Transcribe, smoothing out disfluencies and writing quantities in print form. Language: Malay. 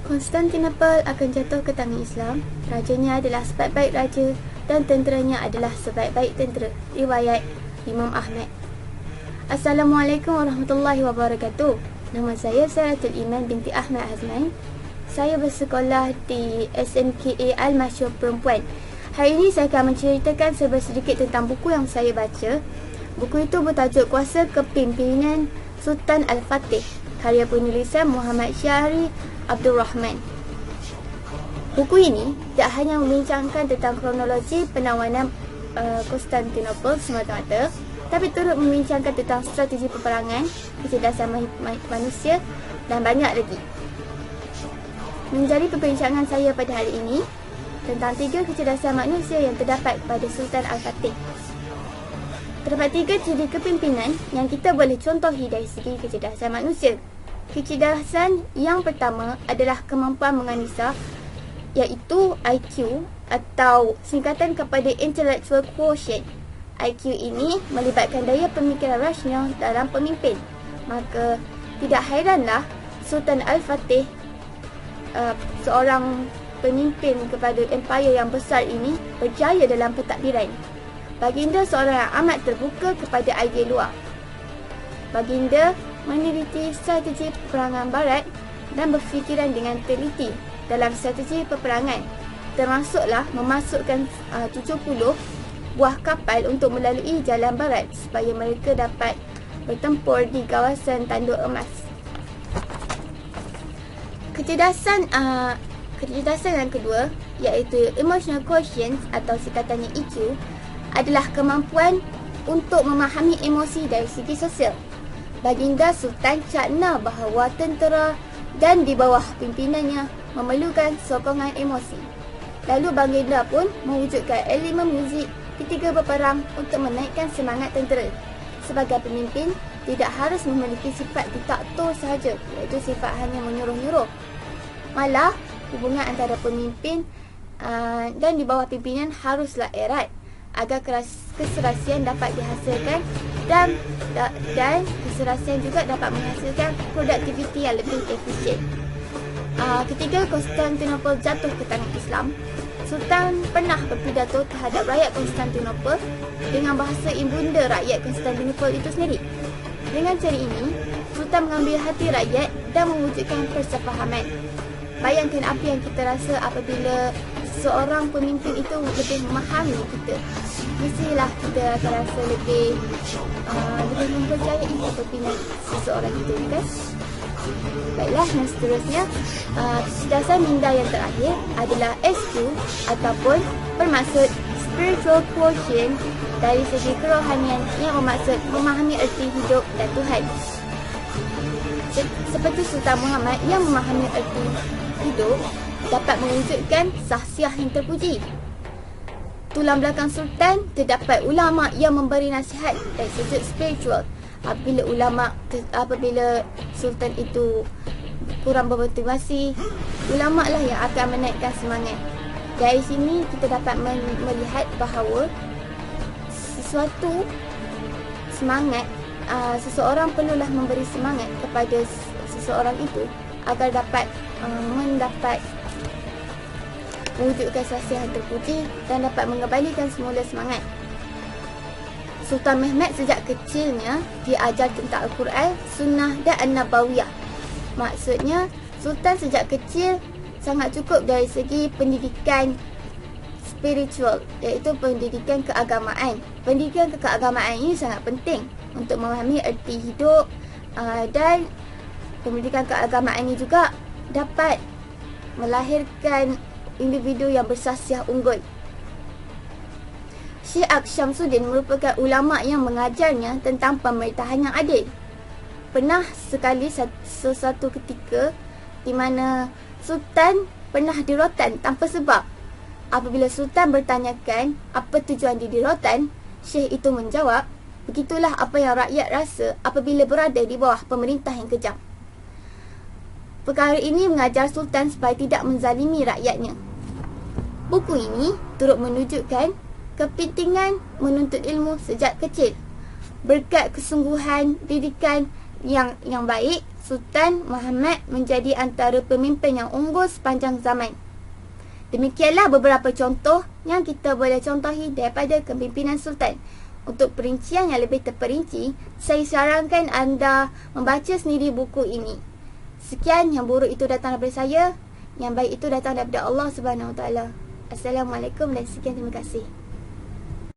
Konstantinopel akan jatuh ke tangan Islam. Rajanya adalah sebaik-baik raja dan tenteranya adalah sebaik-baik tentera. Riwayat Imam Ahmad. Assalamualaikum warahmatullahi wabarakatuh. Nama saya Saratul Iman binti Ahmad Azman. Saya bersekolah di SMKA Al-Masyur Perempuan. Hari ini saya akan menceritakan sedikit tentang buku yang saya baca. Buku itu bertajuk Kuasa Kepimpinan Sultan Al-Fatih, karya penulisan Muhammad Syahri Abdul Rahman. Buku ini tak hanya membincangkan tentang kronologi penawanan Konstantinopel semata-mata, tapi turut membincangkan tentang strategi peperangan, kecerdasan manusia dan banyak lagi. Menjadi perbincangan saya pada hari ini tentang 3 kecerdasan manusia yang terdapat pada Sultan Al-Fatih. Terdapat 3 ciri kepimpinan yang kita boleh contohi dari segi kecerdasan manusia. Kecerdasan yang pertama adalah kemampuan menganalisa, iaitu IQ atau singkatan kepada Intellectual Quotient. IQ ini melibatkan daya pemikiran rasional dalam pemimpin. Maka tidak hairanlah Sultan Al-Fatih, seorang pemimpin kepada empayar yang besar ini, berjaya dalam pentadbiran. Baginda seorang yang amat terbuka kepada idea luar. Baginda meneliti strategi peperangan barat dan berfikiran dengan teliti dalam strategi peperangan, termasuklah memasukkan 70 buah kapal untuk melalui jalan barat supaya mereka dapat bertempur di kawasan Tanduk Emas. Kecerdasan yang kedua, iaitu Emotional Quotient atau singkatannya EQ, adalah kemampuan untuk memahami emosi dari segi sosial. Baginda Sultan cakna bahawa tentera dan di bawah pimpinannya memerlukan sokongan emosi. Lalu baginda pun mewujudkan elemen muzik ketika berperang untuk menaikkan semangat tentera. Sebagai pemimpin, tidak harus memiliki sifat diktator sahaja, iaitu sifat hanya menyuruh-nyuruh. Malah, hubungan antara pemimpin dan di bawah pimpinan haruslah erat agar keserasian dapat dihasilkan dan keserasian juga dapat menghasilkan produktiviti yang lebih efisien. Ketika Konstantinopel jatuh ke tangan Islam, Sultan pernah berpidato terhadap rakyat Konstantinopel dengan bahasa ibunda rakyat Konstantinopel itu sendiri. Dengan cara ini, Sultan mengambil hati rakyat dan mewujudkan persefahaman. Bayangkan apa yang kita rasa apabila seorang pemimpin itu lebih memahami kita. Mestilah kita akan rasa lebih mempercayai kepimpinan seseorang itu, kan? Baiklah, dan seterusnya, kecerdasan minda yang terakhir adalah SQ ataupun bermaksud Spiritual Quotient dari segi kerohanian, yang bermaksud memahami erti hidup dan Tuhan. Seperti Sultan Muhammad yang memahami erti hidup dapat mewujudkan sahsiah yang terpuji. Tulang belakang Sultan terdapat ulama yang memberi nasihat dari sudut spiritual. Apabila Sultan itu kurang bermotivasi, ulama lah yang akan menaikkan semangat. Dari sini kita dapat melihat bahawa sesuatu semangat, seseorang perlulah memberi semangat kepada seseorang itu agar dapat mendapat mewujudkan sahsiah yang terpuji dan dapat mengembalikan semula semangat. Sultan Mehmed sejak kecilnya diajar tentang Al-Quran, Sunnah dan An-Nabawiyah. Maksudnya, Sultan sejak kecil sangat cukup dari segi pendidikan spiritual, iaitu pendidikan keagamaan. Pendidikan keagamaan ini sangat penting untuk memahami erti hidup, dan pendidikan keagamaan ini juga dapat melahirkan individu yang bersahsiah unggul. Syekh Syamsuddin merupakan ulama yang mengajarnya tentang pemerintahan yang adil. Pernah sekali sesuatu ketika di mana Sultan pernah dirotan tanpa sebab. Apabila Sultan bertanyakan apa tujuan dirotan, Syekh itu menjawab, begitulah apa yang rakyat rasa apabila berada di bawah pemerintah yang kejam. Perkara ini mengajar Sultan supaya tidak menzalimi rakyatnya. Buku ini turut menunjukkan kepentingan menuntut ilmu sejak kecil. Berkat kesungguhan didikan yang baik, Sultan Muhammad menjadi antara pemimpin yang unggul sepanjang zaman. Demikianlah beberapa contoh yang kita boleh contohi daripada kepimpinan Sultan. Untuk perincian yang lebih terperinci, saya sarankan anda membaca sendiri buku ini. Sekian, yang buruk itu datang daripada saya, yang baik itu datang daripada Allah Subhanahu Wa Taala. Assalamualaikum dan sekian, terima kasih.